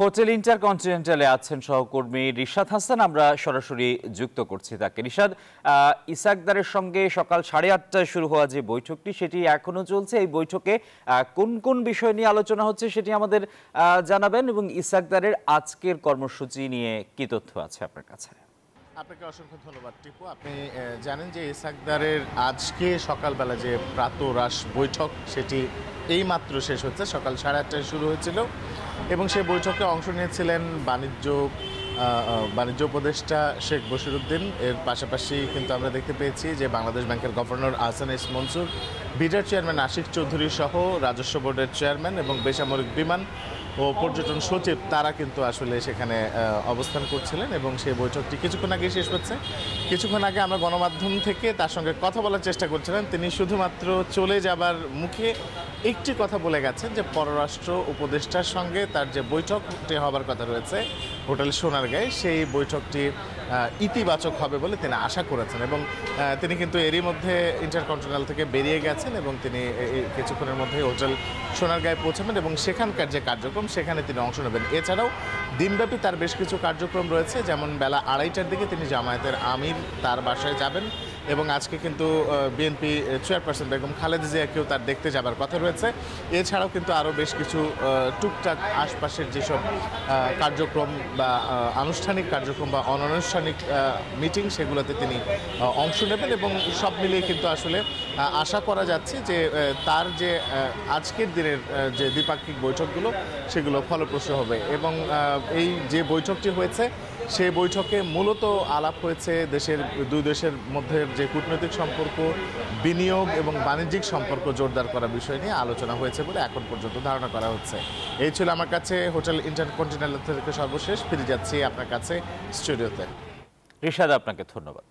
Hotel ইন্টারকন্টিনেন্টালে আছেন সহকর্মী রিশাদ হাসান। আমরা সরাসরি যুক্ত করছি তাকে। রিশাদ, ইসাকদারের সঙ্গে সকাল 8:30টায় শুরু হওয়া যে বৈঠকটি সেটি এখনো চলছে। এই বৈঠকে কোন কোন বিষয় নিয়ে আলোচনা হচ্ছে সেটি আমাদের জানাবেন, এবং ইসাকদারের আজকের কর্মসূচি নিয়ে কি তথ্য আছে আপনার কাছে? আপনাকে অসংখ্য ধন্যবাদ টিপু। আপনি জানেন যে ইসাকদারের আজকে সকালবেলা যে প্রাতরাশ বৈঠক সেটি এইমাত্র শেষ হচ্ছে। সকাল 8:30টায় শুরু হয়েছিল এবং সেই বৈঠকে অংশ নিয়েছিলেন বাণিজ্য উপদেষ্টা শেখ বশিরউদ্দিন। এর পাশাপাশি কিন্তু আমরা দেখতে পেয়েছি যে বাংলাদেশ ব্যাংকের গভর্নর আহসান এস মনসুর, বিডার চেয়ারম্যান আশিক চৌধুরী সহ রাজস্ব বোর্ডের চেয়ারম্যান এবং বেসামরিক বিমান ও পর্যটন সচিব তারা কিন্তু আসলে সেখানে অবস্থান করছিলেন এবং সেই বৈঠকটি কিছুক্ষণ আগে শেষ হচ্ছে। কিছুক্ষণ আগে আমরা গণমাধ্যম থেকে তার সঙ্গে কথা বলার চেষ্টা করছিলাম। তিনি শুধুমাত্র চলে যাবার মুখে একটি কথা বলে গেছেন যে পররাষ্ট্র উপদেষ্টার সঙ্গে তার যে বৈঠকটি হবার কথা রয়েছে হোটেল সোনারগাঁয়ে, সেই বৈঠকটি ইতিবাচক হবে বলে তিনি আশা করেছেন এবং তিনি কিন্তু এরই মধ্যে ইন্টারকন্টিনেন্টাল থেকে বেরিয়ে গেছেন এবং তিনি কিছুক্ষণের মধ্যে হোটেল সোনারগাঁয়ে পৌঁছাবেন এবং সেখানকার যে কার্যক্রম সেখানে তিনি অংশ নেবেন। এছাড়াও দিনব্যাপী তার বেশ কিছু কার্যক্রম রয়েছে, যেমন বেলা 2:30টার দিকে তিনি জামায়াতের আমির তার বাসায় যাবেন এবং আজকে কিন্তু বিএনপি চেয়ারপারসন বেগম খালেদা জিয়াকেও তার দেখতে যাবার কথা রয়েছে। এছাড়াও কিন্তু আরও বেশ কিছু টুকটাক আশপাশের যেসব কার্যক্রম বা আনুষ্ঠানিক কার্যক্রম বা অনানুষ্ঠানিক মিটিং সেগুলোতে তিনি অংশ নেবেন এবং সব মিলিয়ে কিন্তু আসলে আশা করা যাচ্ছে যে তার যে আজকের দিনের যে দ্বিপাক্ষিক বৈঠকগুলো সেগুলো ফলপ্রসূ হবে এবং এই যে বৈঠকটি হয়েছে সেই বৈঠকে মূলত আলাপ হয়েছে দুই দেশের মধ্যে যে কূটনৈতিক সম্পর্ক, বিনিয়োগ এবং বাণিজ্যিক সম্পর্ক জোরদার করার বিষয় নিয়ে আলোচনা হয়েছে বলে এখন পর্যন্ত ধারণা করা হচ্ছে। এই ছিল আমার কাছে হোটেল ইন্টারকন্টিনেন্টাল থেকে সর্বশেষ। ফিরে যাচ্ছি আপনার কাছে স্টুডিওতে। রিশাদ, আপনাকে ধন্যবাদ।